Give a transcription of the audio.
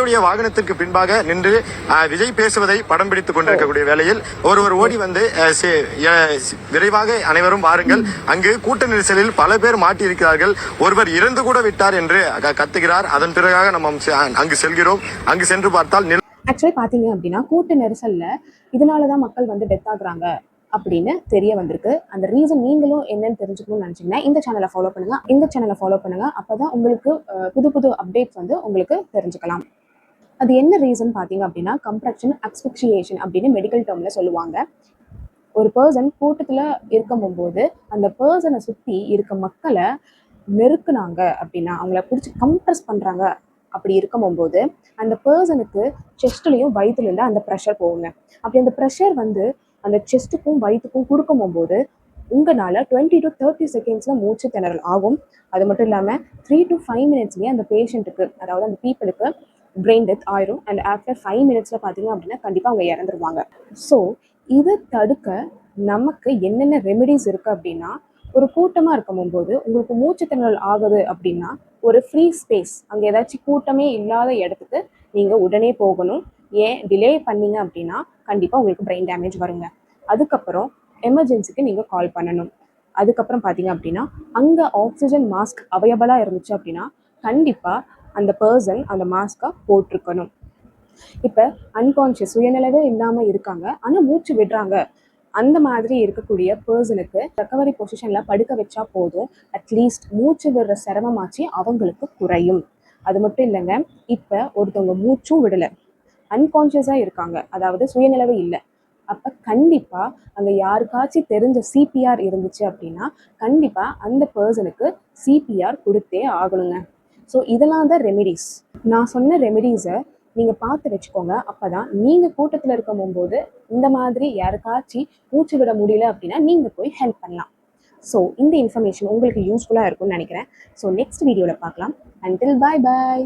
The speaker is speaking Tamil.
விஜயுடைய வாகனத்திற்கு பின்பாக நின்று விஜய் பேசுவதை படம் பிடித்துக் கொண்டிருக்கக்கூடிய வேளையில் ஒருவர் ஓடி வந்து விரைவாக அனைவரும் வாருங்கள், அங்கு கூட்ட நெரிசலில் பல பேர் மாட்டியிருக்கிறார்கள், ஒருவர் இறந்து கூட விட்டார் என்று கத்துகிறார். அதன் பிறகாக நம்ம அங்கு செல்கிறோம். அங்கு சென்று பார்த்தால் ஆக்சுவலி பார்த்தீங்க அப்படின்னா கூட்ட நெரிசல்ல இதனாலதான் மக்கள் வந்து டெத் ஆகுறாங்க அப்படின்னு தெரிய வந்திருக்கு. அந்த ரீசன் நீங்களும் என்னன்னு தெரிஞ்சுக்கணும்னு நினைச்சீங்கன்னா இந்த சேனலை ஃபாலோ பண்ணுங்க. அப்பதான் உங்களுக்கு புது புது அப்டேட்ஸ் வந்து உங்களுக்கு தெரிஞ்சுக்கலாம். அது என்ன ரீசன் பார்த்தீங்க அப்படின்னா கம்ப்ரஷன் அஸ்பிக்சியேஷன் அப்படின்னு மெடிக்கல் டேர்ம்ல சொல்லுவாங்க. ஒரு பர்சன் கூட்டத்தில் இருக்கும்போது அந்த பர்சனை சுற்றி இருக்க மக்களை நெருக்குனாங்க அப்படின்னா, அவங்கள பிடிச்சி கம்ப்ரஸ் பண்ணுறாங்க அப்படி இருக்கும்போது அந்த பர்சனுக்கு செஸ்ட்லேயும் வயிற்றுலேருந்து அந்த ப்ரெஷர் போகுங்க. அப்படி அந்த ப்ரெஷர் வந்து அந்த செஸ்ட்டுக்கும் வயிற்றுக்கும் கொடுக்கும்போது உங்களால் 20 to 30 செகண்ட்ஸில் மூச்சு திணறல் ஆகும். அது மட்டும் இல்லாமல் 3 to 5 மினிட்ஸ்லேயே அந்த பேஷண்ட்டுக்கு, அதாவது அந்த பீப்புளுக்கு பிரெயின் டெத் ஆயிரும். அண்ட் ஆஃப்டர் 5 மினிட்ஸில் பார்த்தீங்க அப்படின்னா கண்டிப்பாக அவங்க இறந்துருவாங்க. ஸோ இதை தடுக்க நமக்கு என்னென்ன ரெமெடிஸ் இருக்குது அப்படின்னா, ஒரு கூட்டமாக இருக்கும்போது உங்களுக்கு மூச்சு திணறல் ஆகுது அப்படின்னா ஒரு ஃப்ரீ ஸ்பேஸ், அங்கே ஏதாச்சும் கூட்டமே இல்லாத இடத்துக்கு நீங்கள் உடனே போகணும். ஏன் டிலே பண்ணீங்க அப்படின்னா கண்டிப்பாக உங்களுக்கு பிரெயின் டேமேஜ் வருங்க. அதுக்கப்புறம் எமர்ஜென்சிக்கு நீங்கள் கால் பண்ணணும். அதுக்கப்புறம் பார்த்தீங்க அப்படின்னா அங்கே ஆக்சிஜன் மாஸ்க் அவைலபிளாக இருந்துச்சு அப்படின்னா கண்டிப்பாக அந்த பர்சன் அந்த மாஸ்க்கை போட்டிருக்கணும். இப்போ அன்கான்ஷியஸ் சுயநிலைவே இல்லாமல் இருக்காங்க, ஆனால் மூச்சு விடுறாங்க, அந்த மாதிரி இருக்கக்கூடிய பர்சனுக்கு ரெக்கவரி பொசிஷனில் படுக்க வச்சா போதும், அட்லீஸ்ட் மூச்சு விடுற சிரமமாச்சு அவங்களுக்கு குறையும். அது மட்டும் இல்லைங்க, இப்போ ஒருத்தவங்க மூச்சும் விடலை, அன்கான்ஷியஸாக இருக்காங்க, அதாவது சுயநிலவு இல்லை, அப்போ கண்டிப்பாக அங்கே யாருக்காச்சும் தெரிஞ்ச சிபிஆர் இருந்துச்சு அப்படின்னா கண்டிப்பாக அந்த பர்சனுக்கு சிபிஆர் கொடுத்தே ஆகணுங்க. ஸோ இதெல்லாம் தான் ரெமெடிஸ். நான் சொன்ன ரெமெடிஸை நீங்கள் பார்த்து வச்சுக்கோங்க. அப்போ தான் நீங்கள் கூட்டத்தில் இருக்கும்போது இந்த மாதிரி யாருக்காச்சும் மூச்சு விட முடியல அப்படின்னா நீங்கள் போய் ஹெல்ப் பண்ணலாம். ஸோ இந்த இன்ஃபர்மேஷன் உங்களுக்கு யூஸ்ஃபுல்லாக இருக்கும்னு நினைக்கிறேன். ஸோ நெக்ஸ்ட் வீடியோவில் பார்க்கலாம். அன்டில் பாய் பாய்.